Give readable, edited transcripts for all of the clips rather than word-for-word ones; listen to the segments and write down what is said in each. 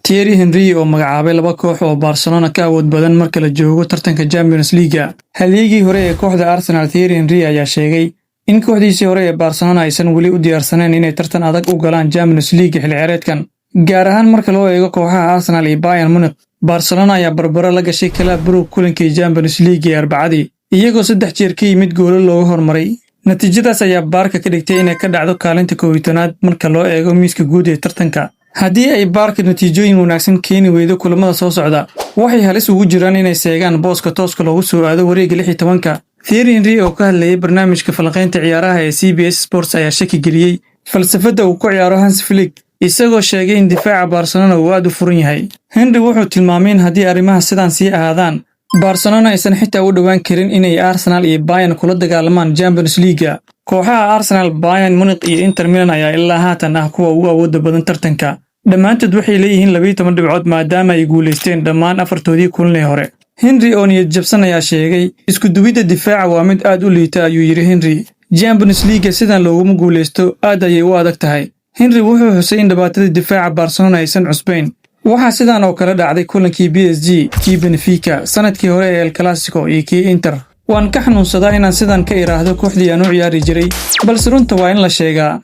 Thierry Henry oo magacaabay laba koox oo Barcelona ka awood badan marka la joogo tartanka Champions League. Halyigii hore ee kooxda Arsenal Thierry Henry ayaa sheegay in kooxdiisii hore ee Barcelona aysan weli u diyaarsaneen inay tartan adag u galaan Champions League xilli ciyaareedkan. Gaar ahaan marka loo eego kooxaha Arsenal iyo Bayern Munich, Barcelona ayaa barbaro la gashay Club Brugge kulankii Champions League ee Arbacadii, iyagoo 3 jeer ka yimid goolo looga hormaray. Natiijadaas ayaa Barca ka dhigtay inay ka dhacdo kaalinta 11aad marka loo eego miiska guud ee tartanka. Haddii ay Barca natiijooyin wanaagsan keeni weydo kulamada soo socda, waxay halis ugu jiraan inay seegaan booska tooska loogu soo aado wareegga 16. Thierry Henry oo ka hadlayay barnaamijka falanqaynta ciyaaraha ee CBS Sports ayaa shaki geliyay falsafada uu ku ciyaaro Hans Flick, isagoo sheegay in difaaca Barcelona uu aad u furan yahay. Henry wuxuu tilmaamay in haddii arrimaha sidan sii ahaadaan, Barcelona aysan xitaa u dhawaan karin inay Arsenal iyo Bayern kula dagaalamaan Champions League. Kooxaha Arsenal, Bayern Munich iyo Inter Milan ayaa ilaa haatan ah kuwa ugu awoodda badan tartanka. Dhammaantood waxay leeyihiin 12 dhibcood maadaama ay guuleysteen dhammaan 4toodii kulan ee hore. Henry oo niyad jabsan ayaa sheegay, isku duwidda difaaca waa mid aad u liita ayuu yiri Henry. Champions League sidan looguma guuleysto aad ayay u adag tahay. Henry wuxuu xusay in dhibaatada difaaca Barcelona aysan cusbayn. Waxaa sidan oo kale dhacday kulankii PSG kii Benfica sanadkii hore ee El Clasico iyo kii Inter. Waan ka xanuunsadaa inaan sidan ka iraahdo kooxdii aan u ciyaari jiray, balse runta waa in la sheegaa.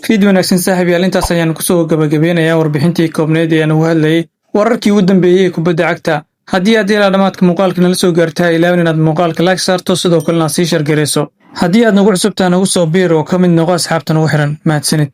Fiidyo wanaagsan saaxiibayaal, intaas ayaan ku soo gabagabeynayaa warbixintii koobneed ee aan uga hadlayay wararkii ugu dambeeyay ee kubadda cagta. Haddii aad ilaa dhamaadka muuqaalka nala soo gaartay, ilaawan inaad muuqaalka like saarto sidoo kalena sii share gareyso. Haddii aad nagu cusubtaan nagu soo biir oo ka mid noqo asxaabta nagu xiran. Mahadsanid.